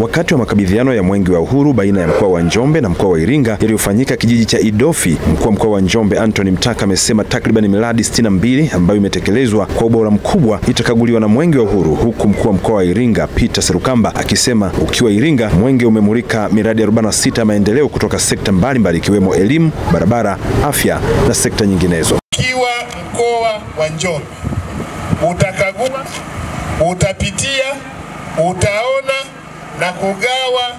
Wakati wa makabidhiano ya Mwenge wa Uhuru baina ya mkoa wa Njombe na mkoa wa Iringa yaliyofanyika kijiji cha Idofi, mkuu wa mkoa wa Njombe Anthony Mtaka amesema takriban miradi 62 ambayo imetekelezwa kwa ubora mkubwa itakaguliwa na Mwenge wa Uhuru, huku mkuu wa mkoa wa Iringa Peter Serukamba akisema ukiwa Iringa Mwenge umemulika miradi 46 ya maendeleo kutoka sekta mbalimbali ikiwemo elimu, barabara, afya na sekta nyinginezo. Kiwa mkoa wa Njombe utakagua, utapitia, utaona na kugawa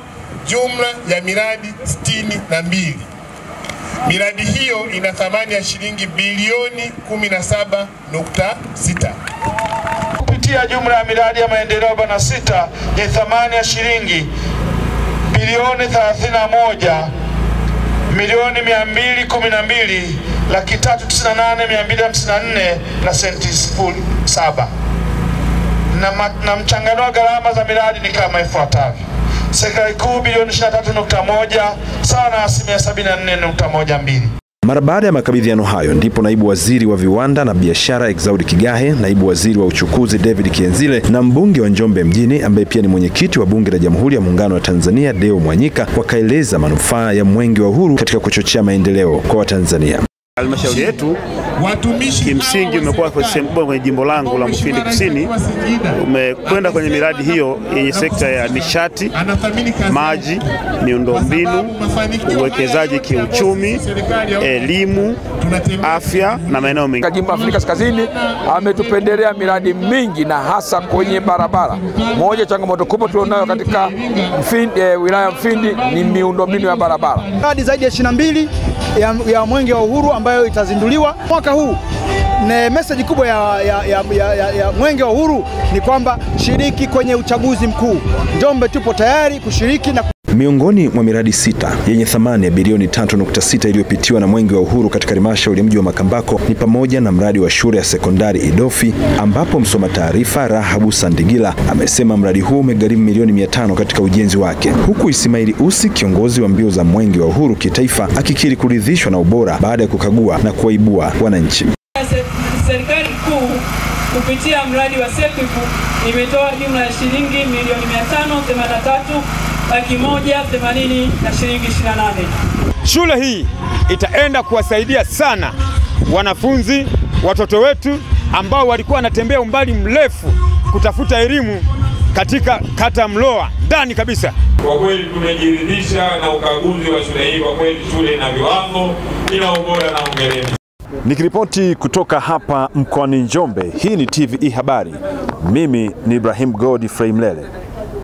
jumla ya miradi 62. Miradi hiyo ina thamani ya shilingi bilioni 17.6. Kupitia jumla ya miradi ya maendeleo 46 yenye thamani ya shilingi bilioni 31 milioni 212,398,254 na senti 07. Na mchanganuo wa gharama za miradi ni kama ifuatavyo: serikali kuu bilioni 23.1 sawa na 74.12. Mara baada ya makabidhiano hayo ndipo naibu waziri wa viwanda na biashara Exaudi Kigahe, naibu waziri wa uchukuzi David Kienzile na mbunge wa Njombe mjini ambaye pia ni mwenyekiti wa bunge la Jamhuri ya Muungano wa Tanzania Deo Mwanyika wakaeleza manufaa ya Mwenge wa Uhuru katika kuchochea maendeleo kwa Watanzania. Halmashauri yetu kimsingi umekuwa kwa sehemu kubwa kwenye jimbo langu la Mufindi Kusini, umekwenda kwenye miradi hiyo yenye sekta ya nishati, maji, miundombinu, uwekezaji kiuchumi, elimu, afya na maeneo mengi. Jimbo Afrika Kaskazini ametupendelea miradi mingi na hasa kwenye barabara. Moja changamoto kubwa tulionayo katika wilaya Mufindi ni miundombinu ya barabara. Miradi zaidi ya 22 ya Mwenge wa Uhuru ambayo itazinduliwa mwaka huu. Na message kubwa ya Mwenge wa Uhuru ni kwamba shiriki kwenye uchaguzi mkuu. Njombe tupo tayari kushiriki na miongoni mwa miradi 6 yenye thamani ya bilioni 3.6 iliyopitiwa na Mwenge wa Uhuru katika halmashauri ya mji wa Makambako ni pamoja na mradi wa shule ya sekondari Idofi, ambapo msoma taarifa Rahabu Sandigila amesema mradi huu umegharimu milioni 500 katika ujenzi wake, huku Ismaili Usi, kiongozi wa mbio za Mwenge wa Uhuru kitaifa, akikiri kuridhishwa na ubora baada ya kukagua na kuwaibua wananchi. Serikali kuu kupitia mradi wa Sekifu imetoa jumla ya shilingi milioni 583,180 na shilingi 28. Shule hii itaenda kuwasaidia sana wanafunzi, watoto wetu ambao walikuwa wanatembea umbali mrefu kutafuta elimu katika kata Mloa ndani kabisa. Kwa kweli tumejiridhisha na ukaguzi wa shule hii. Kwa kweli shule ina viwango, ina ubora na hongereni. Nikiripoti kutoka hapa mkoani Njombe, hii ni TVE Habari. Mimi ni Ibrahim Godfrey Mlele.